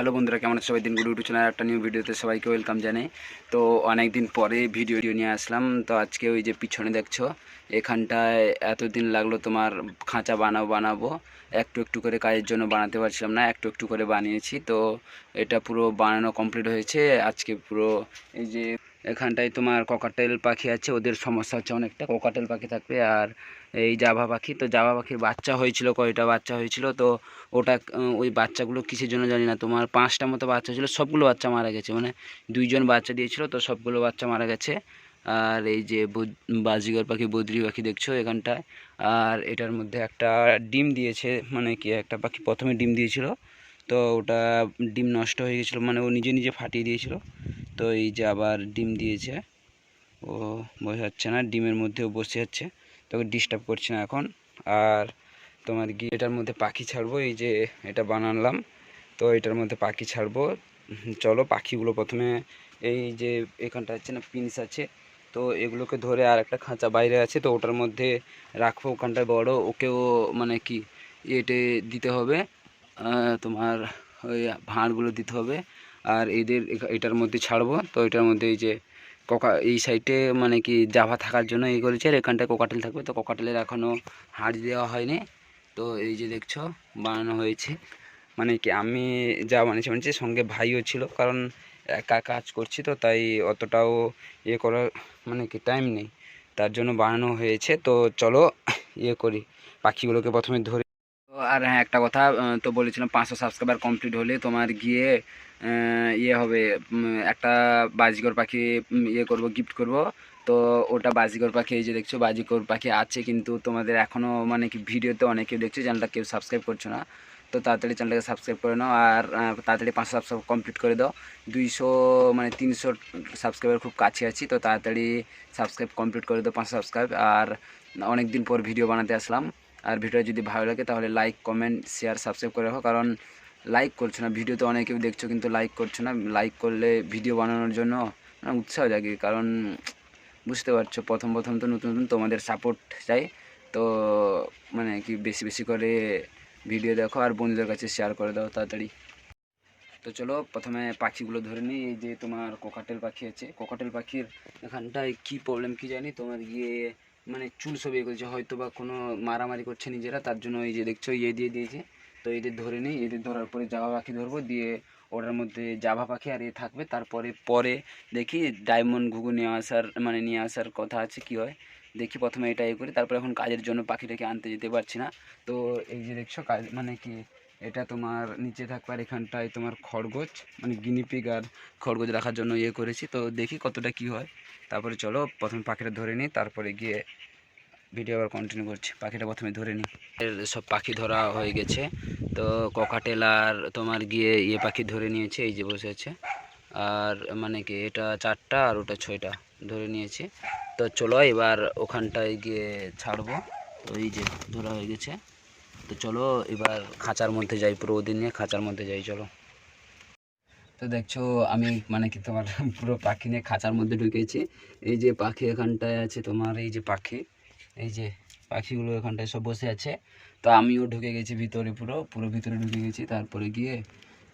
Hello বন্ধুরা, কেমন আছে সবাই? দিন গুড ইউটিউব চ্যানেল একটা নিউ ভিডিওতে সবাইকে ওয়েলকাম জানাই। তো অনেক দিন পরে ভিডিও নিয়ে আসলাম। তো আজকে ওই যে পিছনে দেখছো, এখানটায় এতদিন লাগলো তোমার খাঁচা বানাবো একটু একটু করে, কাজের জন্য বানাতে পারছিলাম না, একটু একটু করে বানিয়েছি। তো এটা পুরো বানানো কমপ্লিট হয়েছে আজকে পুরো। এই যে এখানটায় তোমার ককাটেল পাখি আছে, ওদের সমস্যা হচ্ছে অনেকটা। ককাটেল পাখি থাকবে আর এই জাভা পাখি। তো জাভা পাখির বাচ্চা হয়েছিল, কয়টা বাচ্চা হয়েছিল। তো ওটা ওই বাচ্চাগুলো কিসের জন্য জানি না, তোমার 5টা মতো বাচ্চা ছিল, সবগুলো বাচ্চা মারা গেছে। মানে 2জন বাচ্চা দিয়েছিল, তো সবগুলো বাচ্চা মারা গেছে। আর এই যে বাজিগর পাখি, বদ্রি পাখি দেখছো এখানটায়। আর এটার মধ্যে একটা ডিম দিয়েছে, মানে কি একটা পাখি প্রথমে ডিম দিয়েছিল, তো ওটা ডিম নষ্ট হয়ে গেছিলো, মানে ও নিজে নিজে ফাটিয়ে দিয়েছিল। তো এই যে আবার ডিম দিয়েছে, ও বোঝা যাচ্ছে না, ডিমের মধ্যেও বসে যাচ্ছে, তোকে ডিস্টার্ব করছে না এখন। আর তোমার গিয়ে এটার মধ্যে পাখি ছাড়বো, এই যে এটা বানালাম, তো এটার মধ্যে পাখি ছাড়বো। চলো পাখিগুলো প্রথমে, এই যে এখানটা আছে না পিন্স আছে, তো এগুলোকে ধরে আর একটা খাঁচা বাইরে আছে, তো ওটার মধ্যে রাখবো। ওখানটায় বড়, ওকেও মানে কি এটে দিতে হবে, তোমার ওই ভাঁড়গুলো দিতে হবে। আর এদের এটার মধ্যে ছাড়বো, তো এটার মধ্যে এই যে এই সাইডে মানে কি জাভা থাকার জন্য এই করেছে, আর এখানটায় কোকাটেল থাকবে। তো কোকাটেলের এখনও হাড় দেওয়া হয়নি। তো এই যে দেখছো বানানো হয়েছে, মানে কি আমি যা বানিয়েছি সঙ্গে ভাইও ছিল, কারণ একা কাজ করছি, তো তাই অতটাও করার মানে কি টাইম নেই, তার জন্য বানানো হয়েছে। তো চলো করি, পাখিগুলোকে প্রথমে ধরে। আর হ্যাঁ, একটা কথা, তো বলেছিলাম 500 সাবস্ক্রাইবার কমপ্লিট হলে তোমার গিয়ে হবে, একটা বাজিকর পাখি করব, গিফট করব। তো ওটা বাজিকর পাখি, এই যে দেখছো বাজিকর পাখি আছে, কিন্তু তোমাদের এখনও মানে কি ভিডিওতে অনেকে দেখছো, চ্যানেলটা কেউ সাবস্ক্রাইব করছো না। তো তাড়াতাড়ি চ্যানেলটাকে সাবস্ক্রাইব করে নাও, আর তাড়াতাড়ি 500 সাবস্ক্রাইব কমপ্লিট করে দাও। 200 মানে 300 সাবস্ক্রাইবার খুব কাছে আছি, তো তাড়াতাড়ি সাবস্ক্রাইব কমপ্লিট করে দাও, 500 সাবস্ক্রাইব। আর অনেক দিন পর ভিডিও বানাতে আসলাম। আর ভিডিও যদি ভালো লাগে তাহলে লাইক, কমেন্ট, শেয়ার, সাবস্ক্রাইব করে রাখো, কারণ লাইক করছো না, ভিডিওতে অনেকেও দেখছো কিন্তু লাইক করছো না। লাইক করলে ভিডিও বানানোর জন্য উৎসাহ জাগে, কারণ বুঝতে পারছো প্রথম প্রথম তো নতুন নতুন, তোমাদের সাপোর্ট চাই। তো মানে কি বেশি বেশি করে ভিডিও দেখো আর বন্ধুদের কাছে শেয়ার করে দাও তাড়াতাড়ি। তো চলো প্রথমে পাখিগুলো ধরে নিই। এই যে তোমার কোকাটেল পাখি আছে, কোকাটেল পাখির এখানটায় কি প্রবলেম কি জানি, তোমার গিয়ে মানে চুল সব করেছে, হয়তো বা কোনো মারামারি করছে নিজেরা, তার জন্য এই যে দেখছো দিয়ে দিয়েছে। তো এদের ধরে নিই, এদের ধরার পরে জাভা পাখি ধরবো, দিয়ে ওটার মধ্যে জাভা পাখি আর থাকবে। তারপরে পরে দেখি ডায়মন্ড ঘুঘু নিয়ে আসার কথা আছে, কি হয় দেখি। প্রথমে এটা করি, তারপরে এখন কাজের জন্য পাখিটাকে আনতে যেতে পারছি না। তো এই যে দেখছো কাজ মানে কি, এটা তোমার নিচে থাকবে, আর এখানটায় তোমার খরগোশ মানে গিনিপিগ আর খরগোশ রাখার জন্য করেছি। তো দেখি কতটা কি হয়। তারপরে চলো প্রথমে পাখিটা ধরে নিই, তারপরে গিয়ে ভিডিও আবার কন্টিনিউ করছি। পাখিটা প্রথমে ধরে নিই। সব পাখি ধরা হয়ে গেছে, তো ককাটেল আর তোমার গিয়ে পাখি ধরে নিয়েছে, এই যে বসে আছে। আর মানে কি এটা 4টা আর ওটা 6টা ধরে নিয়েছে। তো চলো এবার ওখানটায় গিয়ে ছাড়বো। তো এই যে ধরা হয়ে গেছে, তো চলো এবার খাঁচার মধ্যে যাই, পুরো ওদিন নিয়ে খাঁচার মধ্যে যাই চলো। তো দেখছো আমি মানে কি তোমার পুরো পাখি নিয়ে খাঁচার মধ্যে ঢুকেছি। এই যে পাখি এখানটায় আছে তোমার, এই যে পাখি, এই যে পাখিগুলো এখানটায় সব বসে আছে। তো আমিও ঢুকে গেছি ভিতরে, পুরো পুরো ভিতরে ঢুকে গেছি। তারপরে গিয়ে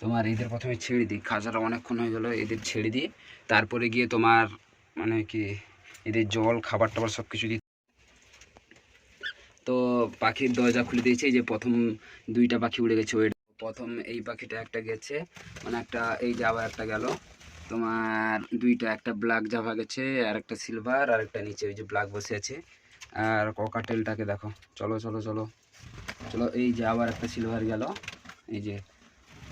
তোমার এদের প্রথমে ছেড়ে দিই, খাঁচাটা অনেকক্ষণ হয়ে গেলো, এদের ছেড়ে দিই। তারপরে গিয়ে তোমার মানে কি এদের জল, খাবার টাবার সব কিছু দিই। তো পাখির দরজা খুলে দিয়েছে, এই যে প্রথম 2টা পাখি উড়ে গেছে। ওই প্রথম এই পাখিটা একটা গেছে, মানে একটা, এই যে আবার একটা গেল তোমার 2টা, একটা ব্ল্যাক জাভা গেছে, আর একটা সিলভার, আর একটা নিচে ওই যে ব্ল্যাক বসে আছে। আর ককাটেলটাকে দেখো, চলো চলো চলো চলো, এই যে আবার একটা সিলভার গেল, এই যে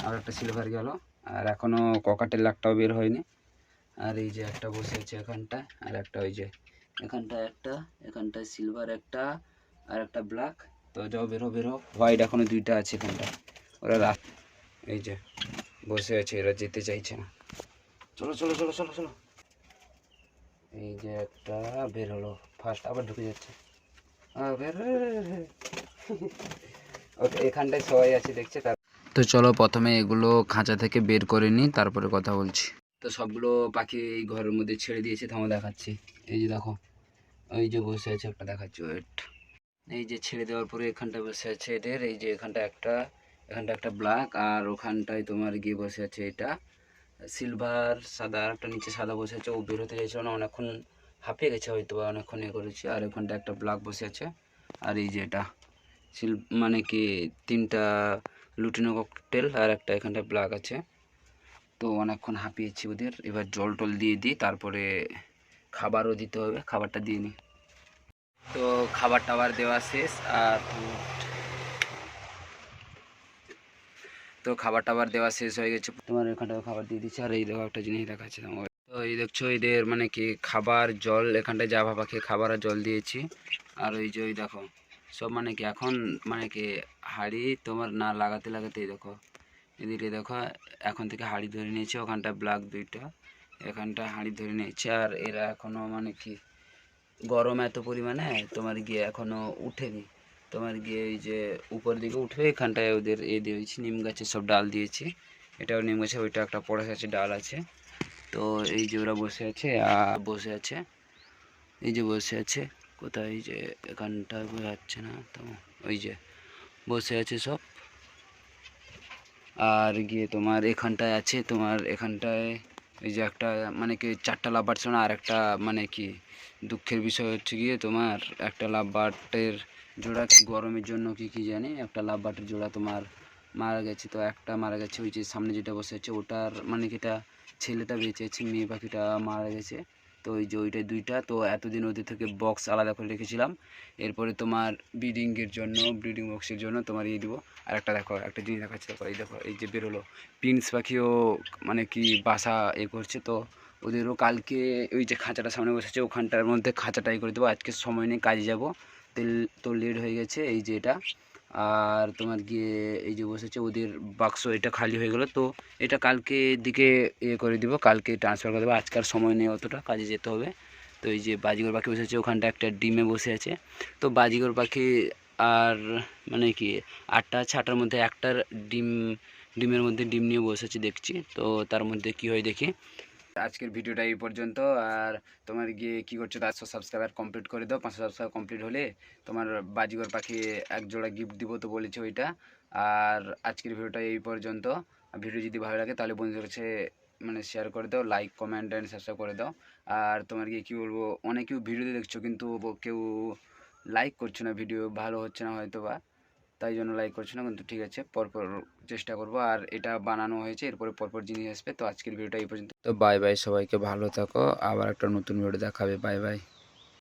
আর একটা সিলভার গেল, আর এখনো ককাটেল একটাও বের হয়নি। আর এই যে একটা বসে আছে এখানটায়, আর একটা ওই যে এখানটায় একটা, এখানটায় সিলভার একটা, আর একটা ব্ল্যাক। তো যাও বেরো বেরো, হোয়াইট এখনো 2টা আছে এখানটা, ওরা রাত, এই যে বসে আছে, এরা যেতে চাইছে না। চলো চলো চলো চলো চলো, এই যে একটা বের হলো ফার্স্ট, আবার ঢুকে যাচ্ছে, বের ওকে এখানটায় সবাই আছে দেখছে তার। তো চলো প্রথমে এগুলো খাঁচা থেকে বের করে নিই, তারপরে কথা বলছি। তো সবগুলো পাখি এই ঘরের মধ্যে ছেড়ে দিয়েছে, থামো দেখাচ্ছি। এই যে দেখো, ওই যে বসে আছে একটা, দেখাচ্ছি ওয়েট। এই যে ছেড়ে দেওয়ার পরে এখানটা বসে আছে এদের, এই যে এখানটা একটা, এখানটা একটা ব্ল্যাক, আর ওখানটায় তোমার গিয়ে বসে আছে এটা সিলভার সাদা, আর একটা নিচে সাদা বসে আছে। ও বের হতে চাইছিল না, অনেকক্ষণ হাঁপিয়ে গেছে হয়তো বা, অনেকক্ষণ করেছি। আর ওখানটা একটা ব্ল্যাক বসে আছে। আর এই যে এটা মানে কি 3টা লুটিনো ককটেল আর একটা এখানটা ব্ল্যাক আছে। তো অনেকক্ষণ হাঁপিয়েছি ওদের, এবার জল টল দিয়ে দিই, তারপরে খাবারও দিতে হবে, খাবারটা দিয়ে নিই। তো খাবার টাবার দেওয়া শেষ। আর তো খাবার টাবার দেওয়া শেষ হয়ে গেছে, তোমার এখানটায় খাবার দিয়ে দিচ্ছে। আর এই দেখো একটা জিনিস দেখাচ্ছে তোমাকে, তো এই দেখছো এদের মানে কি খাবার জল এখানটায় যা ভাবা খেয়ে খাবার আর জল দিয়েছি। আর ওই যে ওই দেখো সব মানে কি এখন মানে কি হাঁড়ি তোমার না লাগাতে লাগাতে এই দেখো এদিকে দেখো এখন থেকে হাঁড়ি ধরে নিয়েছে, ওখানটা ব্ল্যাক 2টা, এখানটা হাঁড়ি ধরে নিয়েছে। আর এরা এখনো মানে কি গরম এত পরিমাণে তোমার গিয়ে এখনো উঠেনি, তোমার গিয়ে এই যে উপর দিকে উঠবে, এখানটায় ওদের দিয়েছি নিম গাছের সব ডাল দিয়েছি। এটাও নিম গাছে, ওইটা একটা পড়ে আছে ডাল আছে। তো এই যে ওরা বসে আছে, আর বসে আছে এই যে বসে আছে কোথায়, এই যে এখানটা বোঝা যাচ্ছে না তো, ওই যে বসে আছে সব। আর গিয়ে তোমার এখানটায় আছে, তোমার এখানটায় এই যে একটা মানে কি 4টা লাভবার ছিল না, আর একটা মানে কি দুঃখের বিষয় হচ্ছে গিয়ে তোমার একটা লাভবার্ডের জোড়া গরমের জন্য কি জানি একটা লাভবার্ডের জোড়া তোমার মারা গেছে। তো একটা মারা গেছে, ওই যে সামনে যেটা বসে আছে ওটার মানে কি এটা ছেলেটা বেঁচে আছে, মেয়ে পাখিটা মারা গেছে। তো ওই যে ওইটাই 2টা। তো এতদিন ওদের থেকে বক্স আলাদা করে রেখেছিলাম, এরপরে তোমার ব্রিডিং বক্সের জন্য তোমার দিব। আর একটা দেখো একটা জিনিস দেখাচ্ছে, দেখো এই দেখো এই যে বেরোলো প্রিন্স পাখিও মানে কি বাসা করছে। তো ওদেরও কালকে ওই যে খাঁচাটা সামনে বসেছে ওখানটার মধ্যে খাঁচাটাই করে দেবো, আজকে সময় নেই কাজে যাব, তেল তো লেট হয়ে গেছে এই যে এটা। আর তোমার গিয়ে এই যে বসেছে ওদের বাক্স, এটা খালি হয়ে গেলো। তো এটা কালকে দিকে করে দিব, কালকে ট্রান্সফার করে দেবো, আজকাল সময় নেই অতটা, কাজে যেতে হবে। তো এই যে বাজিগর পাখি বসেছে ওখানটা একটা ডিমে বসে আছে। তো বাজিগর পাখি আর মানে কি 8টা আছে, 8টার মধ্যে একটার ডিমের মধ্যে ডিম নিয়ে বসেছি দেখছি, তো তার মধ্যে কি হয় দেখি। আজকের ভিডিওটা এই পর্যন্ত। আর তোমার গিয়ে কি করছো, 500 সাবস্ক্রাইবার কমপ্লিট করে দাও, 500 সাবস্ক্রাইবার কমপ্লিট হলে তোমার বাজিগর পাখি এক জোড়া গিফট দিব তো বলেছে ওইটা। আর আজকের ভিডিওটা এই পর্যন্ত। ভিডিও যদি ভালো লাগে তাহলে বন্ধুদের কাছে মানে শেয়ার করে দাও, লাইক কমেন্ট অ্যান্ড সাবস্ক্রাইব করে দাও। আর তোমার গিয়ে কী বলবো, অনেকেও ভিডিওতে দেখছো কিন্তু কেউ লাইক করছো না, ভিডিও ভালো হচ্ছে না হয়তো বা, তাই জন্য লাইক করছি না, কিন্তু ঠিক আছে পরপর চেষ্টা করব। আর এটা বানানো হয়েছে, এরপরে পরপর জিনিস আসবে। তো আজকের ভিডিওটা এই পর্যন্ত। তো বাই বাই, সবাইকে ভালো থাকো, আবার একটা নতুন ভিডিও দেখাবে, বাই বাই।